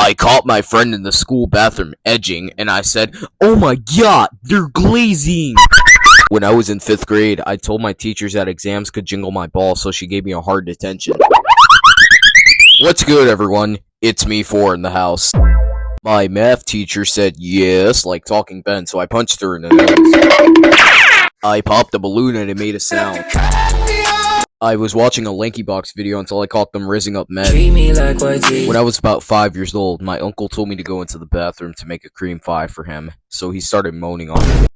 I caught my friend in the school bathroom edging, and I said, "Oh my god, they're glazing!" When I was in 5th grade, I told my teachers that exams could jingle my ball, so she gave me a hard detention. What's good, everyone? It's me, 4, in the house. My math teacher said yes, like Talking Ben, so I punched her in the nose. I popped a balloon and it made a sound. I was watching a Lanky Box video until I caught them rizzing up men. When I was about 5 years old, my uncle told me to go into the bathroom to make a cream pie for him, so he started moaning on it.